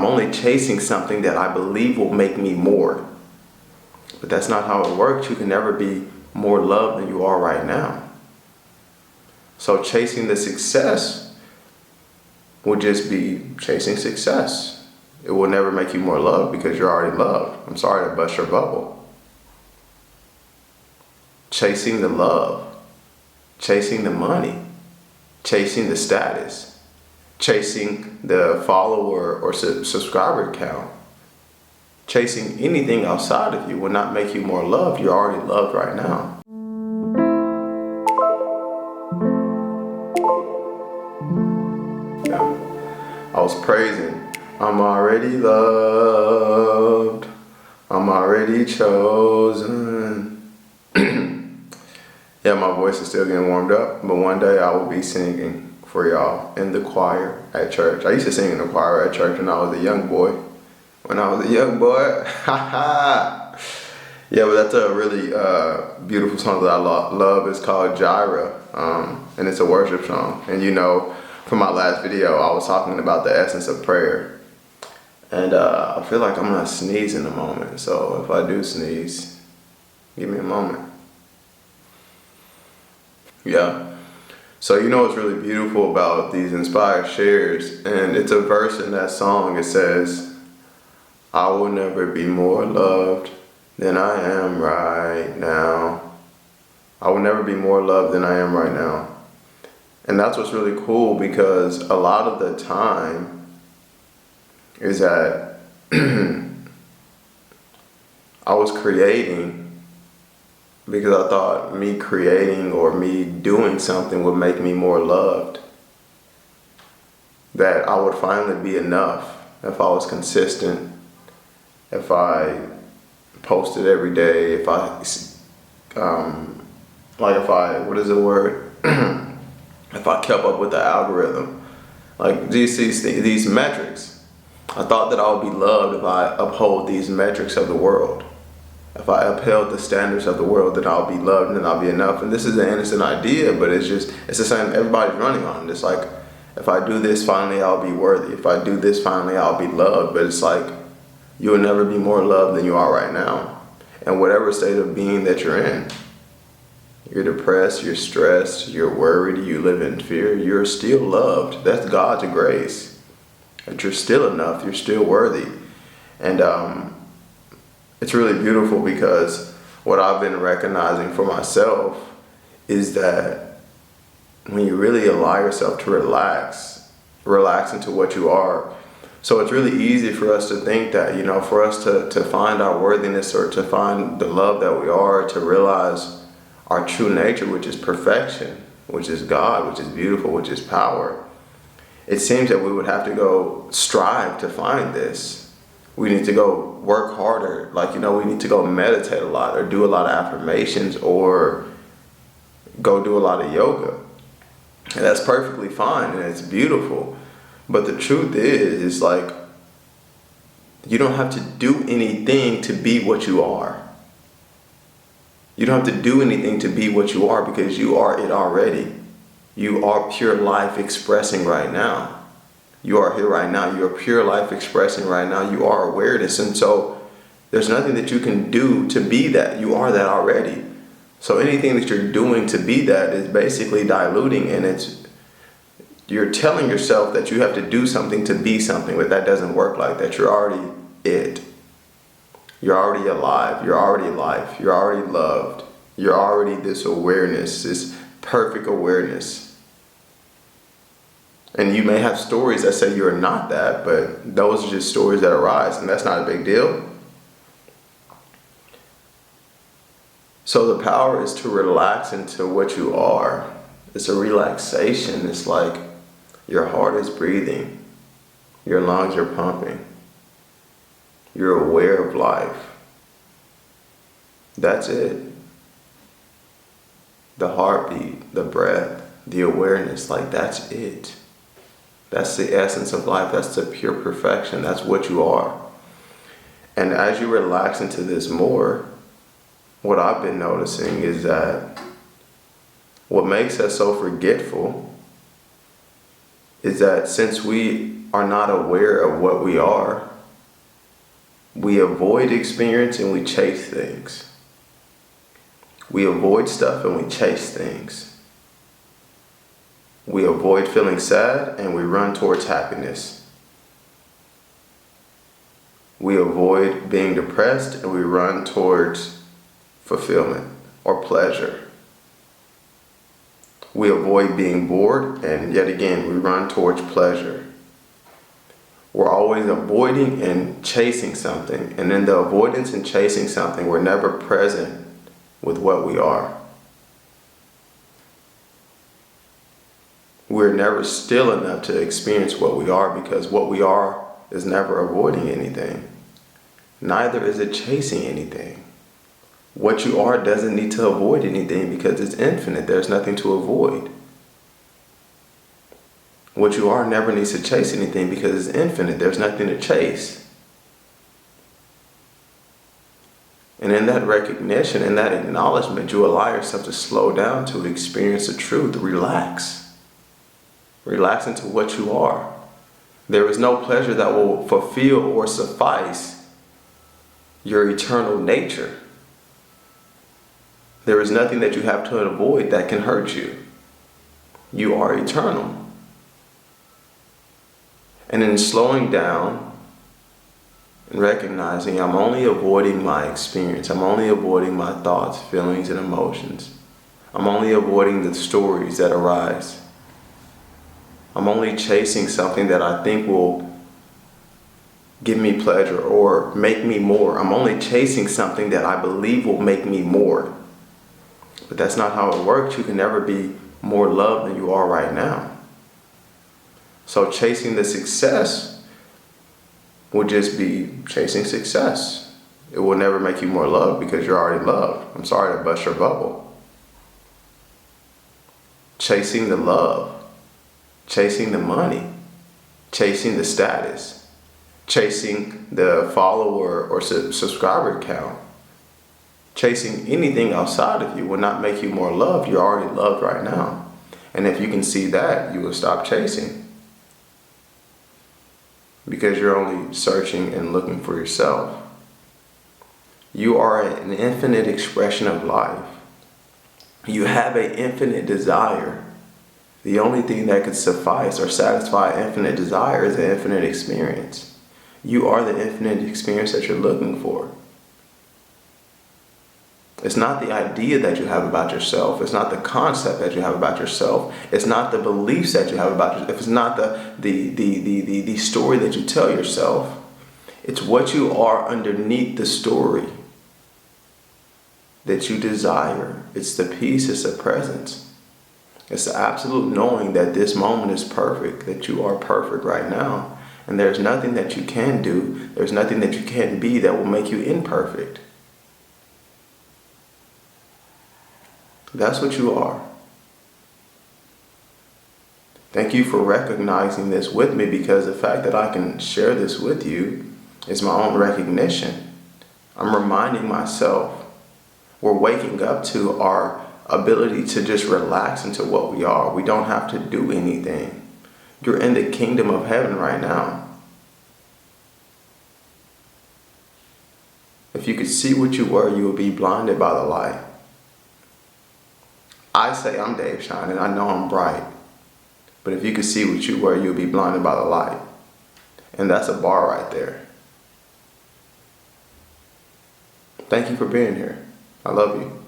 I'm only chasing something that I believe will make me more. But that's not how it works. You can never be more loved than you are right now. So chasing the success will just be chasing success. It will never make you more loved because you're already loved. I'm sorry to bust your bubble. Chasing the love, chasing the money, chasing the status, chasing the follower or subscriber count, chasing anything outside of you will not make you more loved. You're already loved right now. I was praising, I'm already loved, I'm already chosen. Yeah, my voice is still getting warmed up, but one day I will be singing for y'all in the choir at church. I used to sing in the choir at church when I was a young boy. Yeah, but that's a really beautiful song that I love. It's called Jireh, and it's a worship song. And you know, from my last video, I was talking about the essence of prayer. And I feel like I'm gonna sneeze in a moment. So if I do sneeze, give me a moment. Yeah. So you know what's really beautiful about these inspired shares, and it's a verse in that song. It says, I will never be more loved than I am right now. I will never be more loved than I am right now. And that's what's really cool, because a lot of the time is that I was creating because I thought me creating or me doing something would make me more loved. That I would finally be enough if I was consistent, if I posted every day, if I, if I kept up with the algorithm. Like these metrics. I thought that I would be loved if I uphold these metrics of the world. If I upheld the standards of the world, then I'll be loved and then I'll be enough. And this is an innocent idea, but it's the same everybody's running on. It's like, if I do this, finally I'll be worthy. If I do this, finally I'll be loved. But it's like, you will never be more loved than you are right now. And whatever state of being that you're in, you're depressed, you're stressed, you're worried, you live in fear, you're still loved. That's God's grace. That you're still enough, you're still worthy. And it's really beautiful, because what I've been recognizing for myself is that when you really allow yourself to relax into what you are. So it's really easy for us to think that, you know, for us to find our worthiness, or to find the love that we are, to realize our true nature, which is perfection, which is God, which is beautiful, which is power. It seems that we would have to go strive to find this. We need to go work harder. Like, you know, we need to go meditate a lot, or do a lot of affirmations, or go do a lot of yoga. And that's perfectly fine, and it's beautiful. But the truth is like, you don't have to do anything to be what you are. You don't have to do anything to be what you are, because you are it already. You are pure life expressing right now. You are here right now. You are pure life expressing right now. You are awareness. And so there's nothing that you can do to be that. You are that already. So anything that you're doing to be that is basically diluting, and you're telling yourself that you have to do something to be something, but that doesn't work like that. You're already it. You're already alive. You're already life. You're already loved. You're already this awareness, this perfect awareness. And you may have stories that say you're not that, but those are just stories that arise, and that's not a big deal. So the power is to relax into what you are. It's a relaxation. It's like your heart is breathing. Your lungs are pumping. You're aware of life. That's it. The heartbeat, the breath, the awareness, like that's it. That's the essence of life. That's the pure perfection. That's what you are. And as you relax into this more, what I've been noticing is that what makes us so forgetful is that since we are not aware of what we are, we avoid experience and we chase things. We avoid stuff and we chase things. We avoid feeling sad and we run towards happiness. We avoid being depressed and we run towards fulfillment or pleasure. We avoid being bored and yet again we run towards pleasure. We're always avoiding and chasing something, and in the avoidance and chasing something, we're never present with what we are. We're never still enough to experience what we are, because what we are is never avoiding anything. Neither is it chasing anything. What you are doesn't need to avoid anything because it's infinite. There's nothing to avoid. What you are never needs to chase anything because it's infinite. There's nothing to chase. And in that recognition, in that acknowledgement, you allow yourself to slow down to experience the truth. Relax. Relax into what you are. There is no pleasure that will fulfill or suffice your eternal nature. There is nothing that you have to avoid that can hurt you. You are eternal. And in slowing down and recognizing I'm only avoiding my experience, I'm only avoiding my thoughts, feelings, and emotions. I'm only avoiding the stories that arise. I'm only chasing something that I think will give me pleasure or make me more. I'm only chasing something that I believe will make me more. But that's not how it works. You can never be more loved than you are right now. So chasing the success will just be chasing success. It will never make you more loved because you're already loved. I'm sorry to bust your bubble. Chasing the love, chasing the money, chasing the status, chasing the follower or subscriber count, chasing anything outside of you will not make you more loved. You're already loved right now. And if you can see that, you will stop chasing. Because you're only searching and looking for yourself. You are an infinite expression of life. You have an infinite desire. The only thing that could suffice or satisfy infinite desire is an infinite experience. You are the infinite experience that you're looking for. It's not the idea that you have about yourself. It's not the concept that you have about yourself. It's not the beliefs that you have about yourself. It's not the story that you tell yourself. It's what you are underneath the story that you desire. It's the peace, it's the presence. It's the absolute knowing that this moment is perfect, that you are perfect right now. And there's nothing that you can do, there's nothing that you can be that will make you imperfect. That's what you are. Thank you for recognizing this with me, because the fact that I can share this with you is my own recognition. I'm reminding myself we're waking up to our ability to just relax into what we are. We don't have to do anything. You're in the kingdom of heaven right now. If you could see what you were, you would be blinded by the light. I say I'm Dave Shine and I know I'm bright. But if you could see what you were, you'll be blinded by the light. And that's a bar right there. Thank you for being here. I love you.